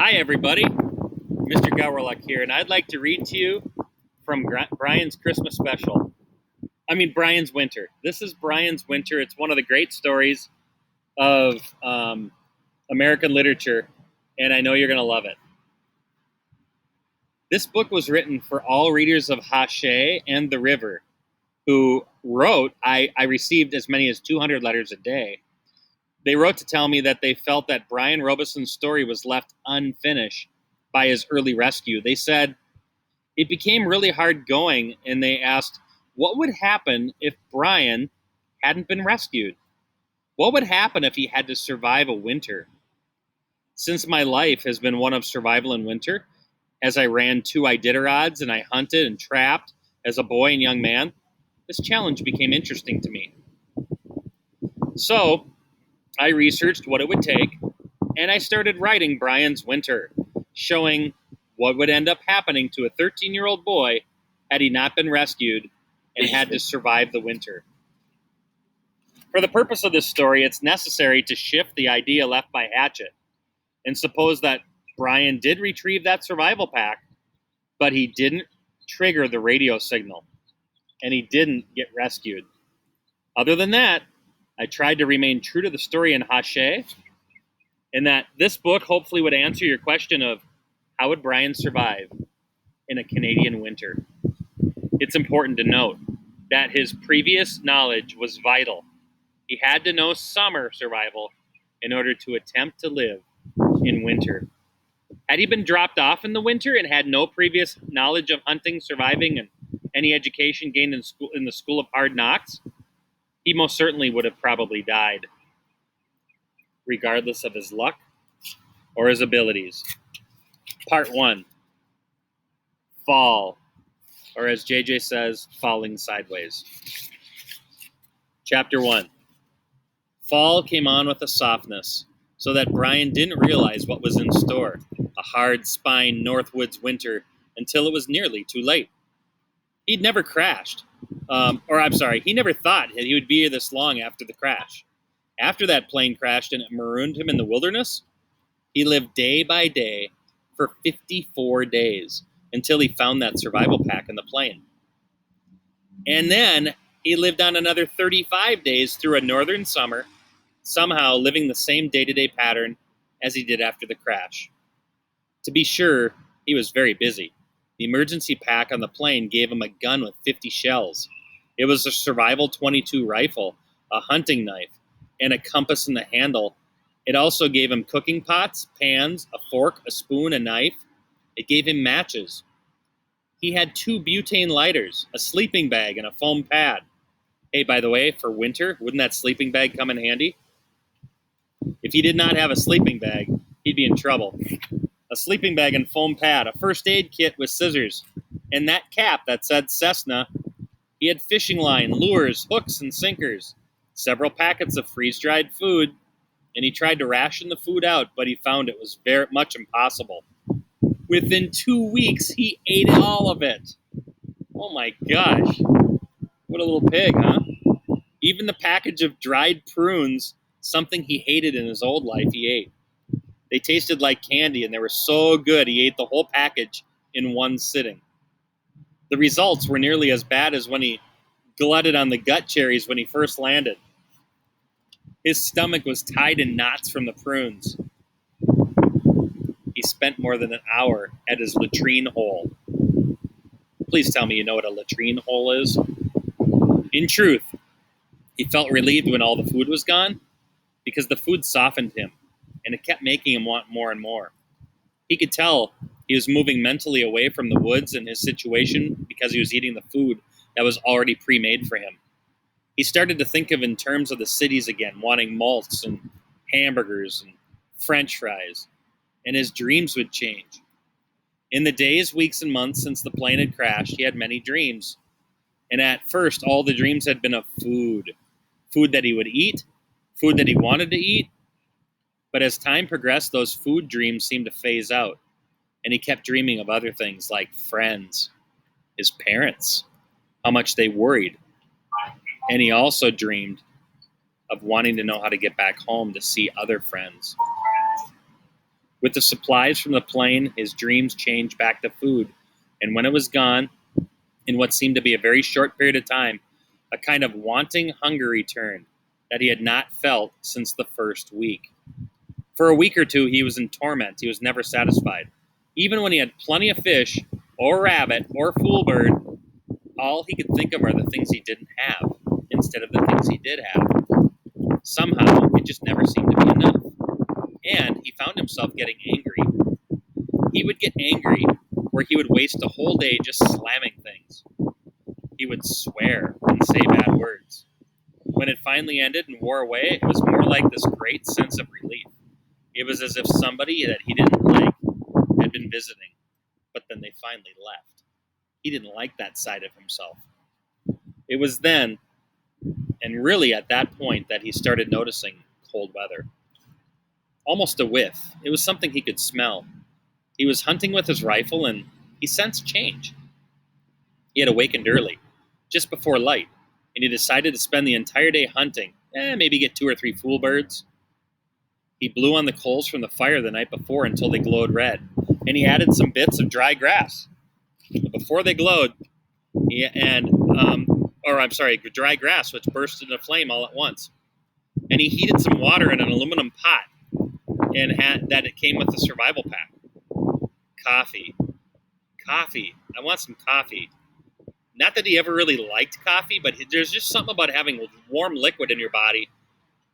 Hi, everybody. Mr. Gowerluck here, and I'd like to read to you from Brian's Christmas special. Brian's Winter. This is Brian's Winter. It's one of the great stories of American literature, and I know you're going to love it. This book was written for all readers of Hache and The River, who wrote, I received as many as 200 letters a day. They wrote to tell me that they felt that Brian Robeson's story was left unfinished by his early rescue. They said it became really hard going, and they asked, what would happen if Brian hadn't been rescued? What would happen if he had to survive a winter? Since my life has been one of survival in winter, as I ran 2 Iditarods and I hunted and trapped as a boy and young man, this challenge became interesting to me. So I researched what it would take, and I started writing Brian's Winter, showing what would end up happening to a 13-year-old boy had he not been rescued and had to survive the winter. For the purpose of this story, it's necessary to shift the idea left by Hatchet and suppose that Brian did retrieve that survival pack, but he didn't trigger the radio signal, and he didn't get rescued. Other than that, I tried to remain true to the story in Hache, and that this book hopefully would answer your question of how would Brian survive in a Canadian winter. It's important to note that his previous knowledge was vital. He had to know summer survival in order to attempt to live in winter. Had he been dropped off in the winter and had no previous knowledge of hunting, surviving, and any education gained in the School of Hard Knocks, he most certainly would have probably died, regardless of his luck or his abilities. Part 1. Fall, or as JJ says, falling sideways. Chapter 1. Fall came on with a softness, so that Brian didn't realize what was in store, a hard-spined Northwoods winter, until it was nearly too late. He'd never crashed. He never thought he would be here this long after the crash. After that plane crashed and it marooned him in the wilderness, he lived day by day for 54 days until he found that survival pack in the plane. And then he lived on another 35 days through a northern summer, somehow living the same day-to-day pattern as he did after the crash. To be sure, he was very busy. The emergency pack on the plane gave him a gun with 50 shells. It was a survival .22 rifle, a hunting knife, and a compass in the handle. It also gave him cooking pots, pans, a fork, a spoon, a knife. It gave him matches. He had 2 butane lighters, a sleeping bag, and a foam pad. Hey, by the way, for winter, wouldn't that sleeping bag come in handy? If he did not have a sleeping bag, he'd be in trouble. A sleeping bag and foam pad, a first aid kit with scissors, and that cap that said Cessna. He had fishing line, lures, hooks, and sinkers, several packets of freeze-dried food, and he tried to ration the food out, but he found it was very much impossible. Within 2 weeks, he ate all of it. Oh my gosh. What a little pig, huh? Even the package of dried prunes, something he hated in his old life, he ate. They tasted like candy, and they were so good he ate the whole package in one sitting. The results were nearly as bad as when he glutted on the gut cherries when he first landed. His stomach was tied in knots from the prunes. He spent more than an hour at his latrine hole. Please tell me you know what a latrine hole is. In truth, he felt relieved when all the food was gone, because the food softened him, and it kept making him want more and more. He could tell he was moving mentally away from the woods and his situation because he was eating the food that was already pre-made for him. He started to think of in terms of the cities again, wanting malts and hamburgers and French fries, and his dreams would change. In the days, weeks, and months since the plane had crashed, he had many dreams. And at first, all the dreams had been of food. Food that he would eat, food that he wanted to eat. But as time progressed, those food dreams seemed to phase out. And he kept dreaming of other things like friends, his parents, how much they worried. And he also dreamed of wanting to know how to get back home to see other friends. With the supplies from the plane, his dreams changed back to food, and when it was gone, in what seemed to be a very short period of time, a kind of wanting hunger returned that he had not felt since the first week. For a week or two, he was in torment. He was never satisfied. Even when he had plenty of fish, or rabbit, or fool bird, all he could think of are the things he didn't have, instead of the things he did have. Somehow, it just never seemed to be enough. And he found himself getting angry. He would get angry where he would waste a whole day just slamming things. He would swear and say bad words. When it finally ended and wore away, it was more like this great sense of relief. It was as if somebody that he didn't like had been visiting, but then they finally left. He didn't like that side of himself. It was then, and really at that point, that he started noticing cold weather. Almost a whiff. It was something he could smell. He was hunting with his rifle, and he sensed change. He had awakened early, just before light, and he decided to spend the entire day hunting, maybe get 2 or 3 fool birds. He blew on the coals from the fire the night before until they glowed red, and he added some bits of dry grass. But before they glowed, dry grass, which burst into flame all at once. And he heated some water in an aluminum pot, and it came with the survival pack. Coffee. I want some coffee. Not that he ever really liked coffee, but there's just something about having warm liquid in your body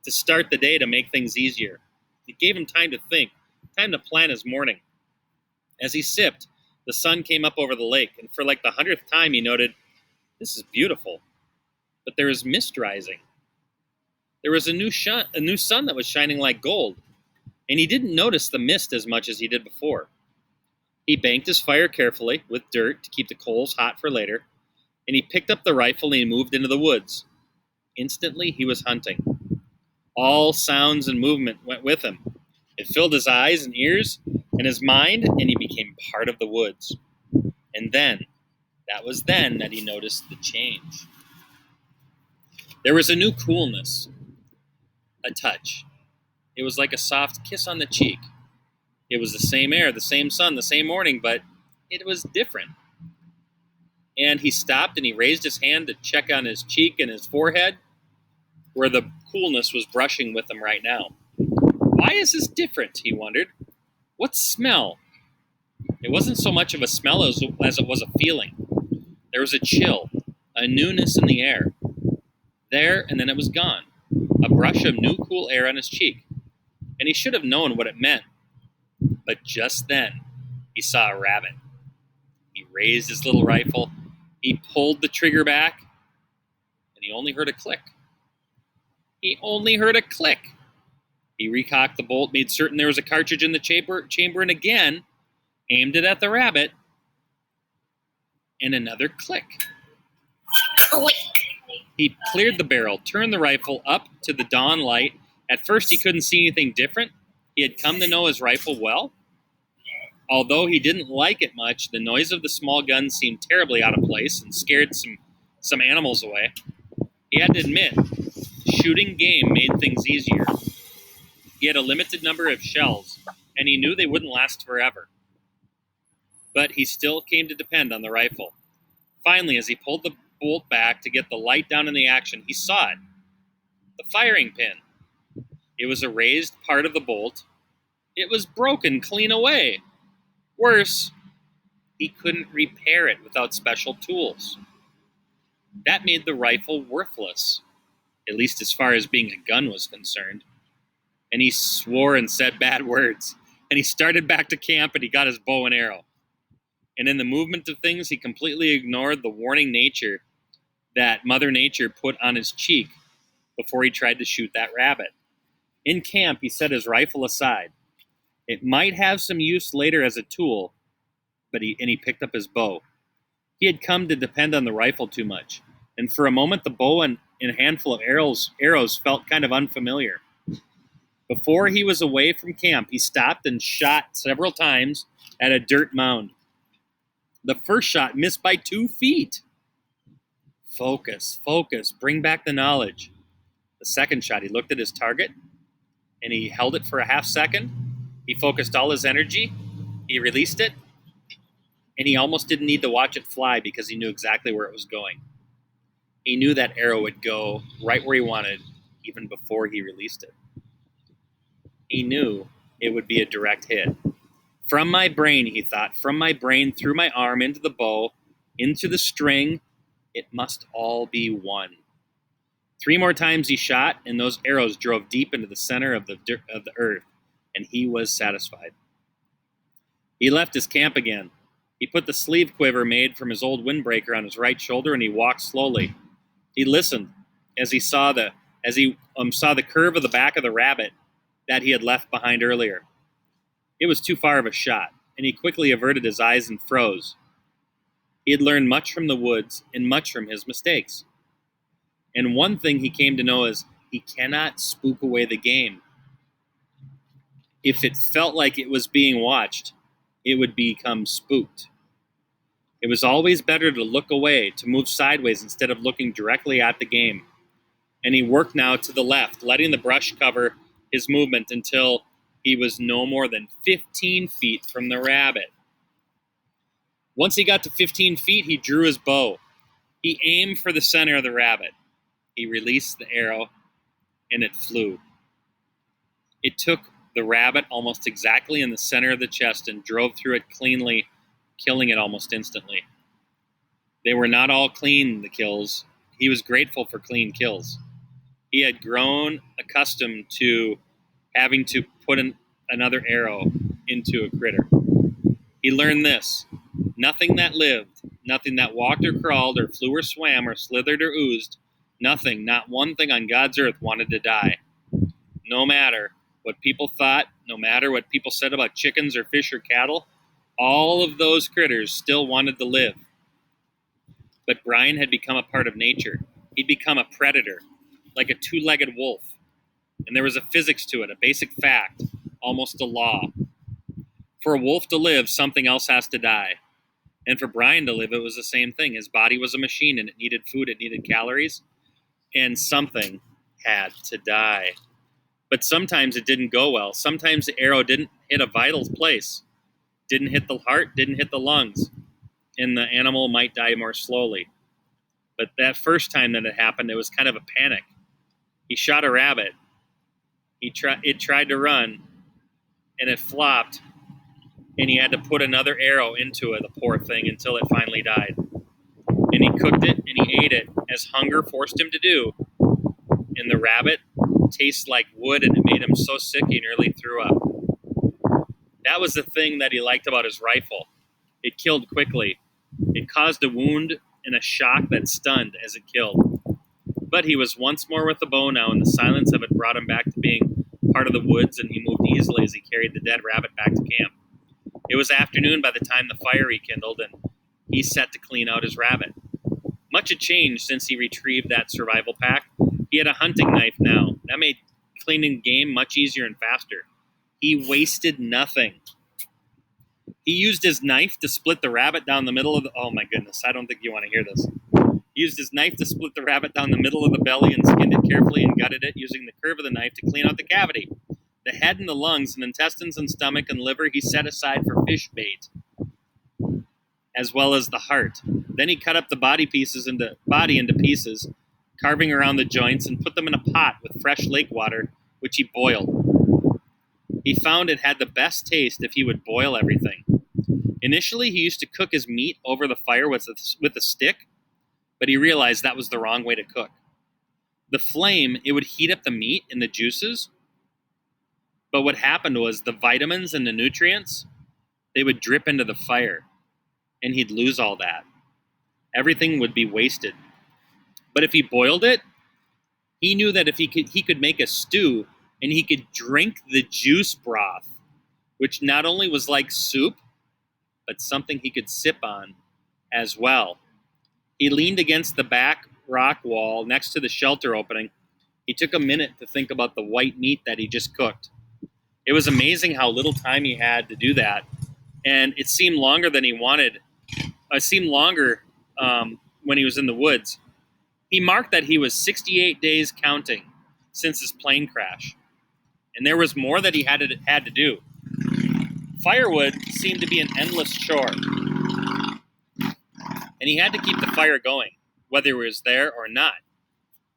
to start the day to make things easier. It gave him time to think, time to plan his morning. As he sipped, the sun came up over the lake, and for like the 100th time he noted, "This is beautiful." But there is mist rising. There was a new sun that was shining like gold, and he didn't notice the mist as much as he did before. He banked his fire carefully with dirt to keep the coals hot for later, and he picked up the rifle and he moved into the woods. Instantly, he was hunting. All sounds and movement went with him. It filled his eyes and ears and his mind, and he became part of the woods. And then, that was then that he noticed the change. There was a new coolness, a touch. It was like a soft kiss on the cheek. It was the same air, the same sun, the same morning, but it was different. And he stopped and he raised his hand to check on his cheek and his forehead, where the coolness was brushing with him right now. Why is this different, he wondered. What smell? It wasn't so much of a smell as it was a feeling. There was a chill, a newness in the air. There, and then it was gone. A brush of new cool air on his cheek. And he should have known what it meant. But just then, he saw a rabbit. He raised his little rifle, he pulled the trigger back, and he only heard a click. He recocked the bolt, made certain there was a cartridge in the chamber, and again aimed it at the rabbit, and another click. He cleared the barrel, turned the rifle up to the dawn light. At first, he couldn't see anything different. He had come to know his rifle well. Although he didn't like it much, the noise of the small gun seemed terribly out of place and scared some animals away. He had to admit, shooting game made things easier. He had a limited number of shells, and he knew they wouldn't last forever. But he still came to depend on the rifle. Finally, as he pulled the bolt back to get the light down in the action, he saw it. The firing pin. It was a raised part of the bolt. It was broken clean away. Worse, he couldn't repair it without special tools. That made the rifle worthless, at least as far as being a gun was concerned. And he swore and said bad words. And he started back to camp and he got his bow and arrow. And in the movement of things, he completely ignored the warning nature that Mother Nature put on his cheek before he tried to shoot that rabbit. In camp, he set his rifle aside. It might have some use later as a tool, but he picked up his bow. He had come to depend on the rifle too much, and for a moment the bow and a handful of arrows felt kind of unfamiliar. Before he was away from camp, he stopped and shot several times at a dirt mound. The first shot missed by 2 feet. Focus, bring back the knowledge. The second shot, he looked at his target, and he held it for a half second, He focused all his energy, he released it, and he almost didn't need to watch it fly because he knew exactly where it was going. He knew that arrow would go right where he wanted even before he released it. He knew it would be a direct hit. From my brain, he thought, from my brain through my arm into the bow, into the string, it must all be one. 3 more times he shot, and those arrows drove deep into the center of the earth, and he was satisfied. He left his camp again. He put the sleeve quiver made from his old windbreaker on his right shoulder, and he walked slowly. He listened as he saw the curve of the back of the rabbit that he had left behind earlier. It was too far of a shot, and he quickly averted his eyes and froze. He had learned much from the woods and much from his mistakes. And one thing he came to know is he cannot spook away the game. If it felt like it was being watched, it would become spooked. It was always better to look away, to move sideways instead of looking directly at the game. And he worked now to the left, letting the brush cover his movement until he was no more than 15 feet from the rabbit. Once he got to 15 feet, he drew his bow. He aimed for the center of the rabbit. He released the arrow, and it flew. It took the rabbit almost exactly in the center of the chest and drove through it cleanly, killing it almost instantly. They were not all clean, the kills. He was grateful for clean kills. He had grown accustomed to having to put another arrow into a critter. He learned this: nothing that lived, nothing that walked or crawled or flew or swam or slithered or oozed, nothing, not one thing on God's earth wanted to die. No matter what people thought, no matter what people said about chickens or fish or cattle, all of those critters still wanted to live. But Brian had become a part of nature. He'd become a predator, like a two-legged wolf. And there was a physics to it, a basic fact, almost a law. For a wolf to live, something else has to die. And for Brian to live, it was the same thing. His body was a machine, and it needed food, it needed calories, and something had to die. But sometimes it didn't go well. Sometimes the arrow didn't hit a vital place, didn't hit the heart, didn't hit the lungs, and the animal might die more slowly. But that first time that it happened, it was kind of a panic. He shot a rabbit. It tried to run, and it flopped, and he had to put another arrow into it, the poor thing, until it finally died. And he cooked it, and he ate it, as hunger forced him to do. And the rabbit tasted like wood, and it made him so sick he nearly threw up. That was the thing that he liked about his rifle. It killed quickly. It caused a wound and a shock that stunned as it killed. But he was once more with the bow now, and the silence of it brought him back to being part of the woods, and he moved easily as he carried the dead rabbit back to camp. It was afternoon by the time the fire rekindled, and he set to clean out his rabbit. Much had changed since he retrieved that survival pack. He had a hunting knife now. That made cleaning game much easier and faster. He wasted nothing. He used his knife to split the rabbit down the middle of the... Oh my goodness, I don't think you want to hear this. He used his knife to split the rabbit down the middle of the belly and skinned it carefully and gutted it using the curve of the knife to clean out the cavity. The head and the lungs and intestines and stomach and liver he set aside for fish bait, as well as the heart. Then he cut up the body into pieces, carving around the joints, and put them in a pot with fresh lake water, which he boiled. He found it had the best taste if he would boil everything. Initially, he used to cook his meat over the fire with a stick, but he realized that was the wrong way to cook. The flame, it would heat up the meat and the juices, but what happened was the vitamins and the nutrients, they would drip into the fire, and he'd lose all that. Everything would be wasted. But if he boiled it, he knew that if he could make a stew, and he could drink the juice broth, which not only was like soup, but something he could sip on as well. He leaned against the back rock wall next to the shelter opening. He took a minute to think about the white meat that he just cooked. It was amazing how little time he had to do that, and it seemed longer than he wanted. It seemed longer when he was in the woods. He marked that he was 68 days counting since his plane crash, and there was more that he had to do. Firewood seemed to be an endless chore, and he had to keep the fire going, whether it was there or not.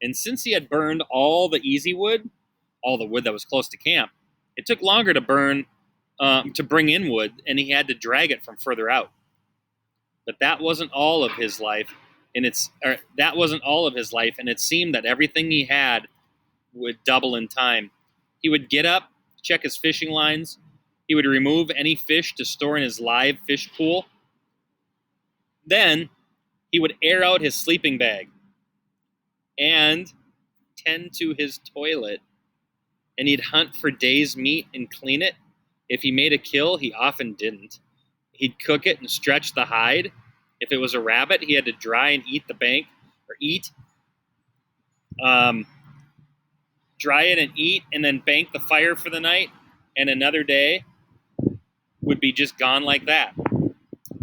And since he had burned all the easy wood, all the wood that was close to camp, it took longer to bring in wood, and he had to drag it from further out. But that wasn't all of his life, and it seemed that everything he had would double in time. He would get up, check his fishing lines. He would remove any fish to store in his live fish pool. Then he would air out his sleeping bag and tend to his toilet. And he'd hunt for day's meat and clean it. If he made a kill, he often didn't. He'd cook it and stretch the hide. If it was a rabbit, he had to dry and dry it and eat, and then bank the fire for the night. And another day would be just gone like that.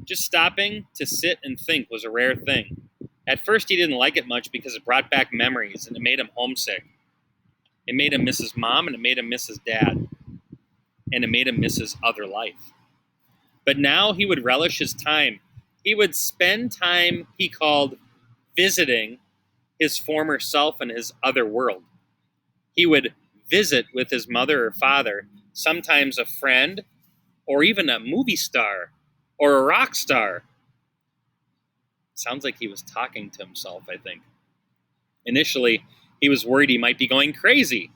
Just stopping to sit and think was a rare thing. At first, he didn't like it much because it brought back memories and it made him homesick. It made him miss his mom, and it made him miss his dad, and it made him miss his other life. But now he would relish his time. He would spend time he called visiting his former self and his other world. He would visit with his mother or father, sometimes a friend, or even a movie star, or a rock star. Sounds like he was talking to himself, I think. Initially, he was worried he might be going crazy.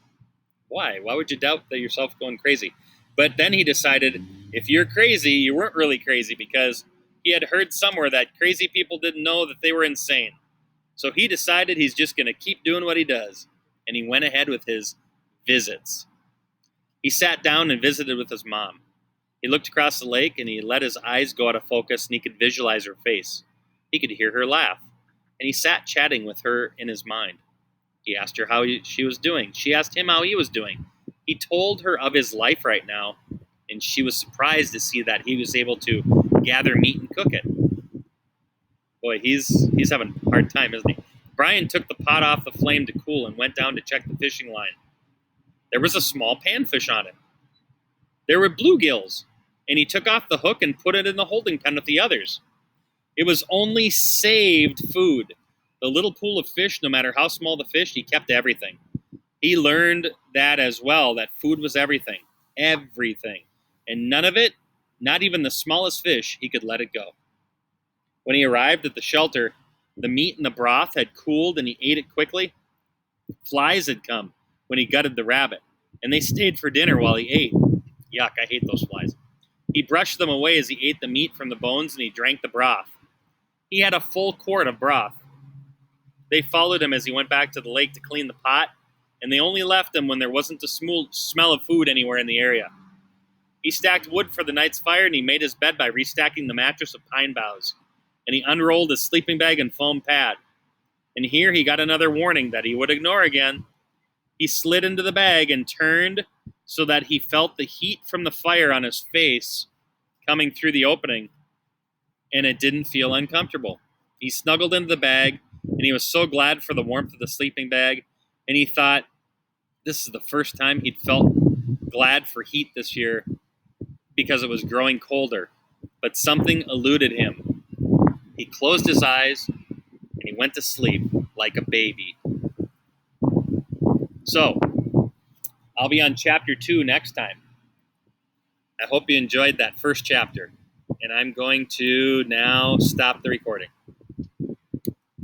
Why? Why would you doubt that yourself going crazy? But then he decided, if you're crazy, you weren't really crazy, because he had heard somewhere that crazy people didn't know that they were insane. So he decided he's just going to keep doing what he does. And he went ahead with his visits. He sat down and visited with his mom. He looked across the lake, and he let his eyes go out of focus, and he could visualize her face. He could hear her laugh. And he sat chatting with her in his mind. He asked her how she was doing. She asked him how he was doing. He told her of his life right now, and she was surprised to see that he was able to gather meat and cook it. Boy, he's having a hard time, isn't he? Brian took the pot off the flame to cool and went down to check the fishing line. There was a small panfish on it. There were bluegills, and he took off the hook and put it in the holding pen with the others. It was only saved food. The little pool of fish, no matter how small the fish, he kept everything. He learned that as well, that food was everything. Everything. And none of it, not even the smallest fish, he could let it go. When he arrived at the shelter, the meat and the broth had cooled and he ate it quickly. Flies had come when he gutted the rabbit, and they stayed for dinner while he ate. Yuck, I hate those flies. He brushed them away as he ate the meat from the bones, and he drank the broth. He had a full quart of broth. They followed him as he went back to the lake to clean the pot, and they only left him when there wasn't a smell of food anywhere in the area. He stacked wood for the night's fire, and he made his bed by restacking the mattress of pine boughs. And he unrolled his sleeping bag and foam pad. And here he got another warning that he would ignore again. He slid into the bag and turned so that he felt the heat from the fire on his face coming through the opening, and it didn't feel uncomfortable. He snuggled into the bag, and he was so glad for the warmth of the sleeping bag, and he thought this is the first time he'd felt glad for heat this year because it was growing colder. But something eluded him. He closed his eyes, and he went to sleep like a baby. So, I'll be on chapter 2 next time. I hope you enjoyed that first chapter. And I'm going to now stop the recording.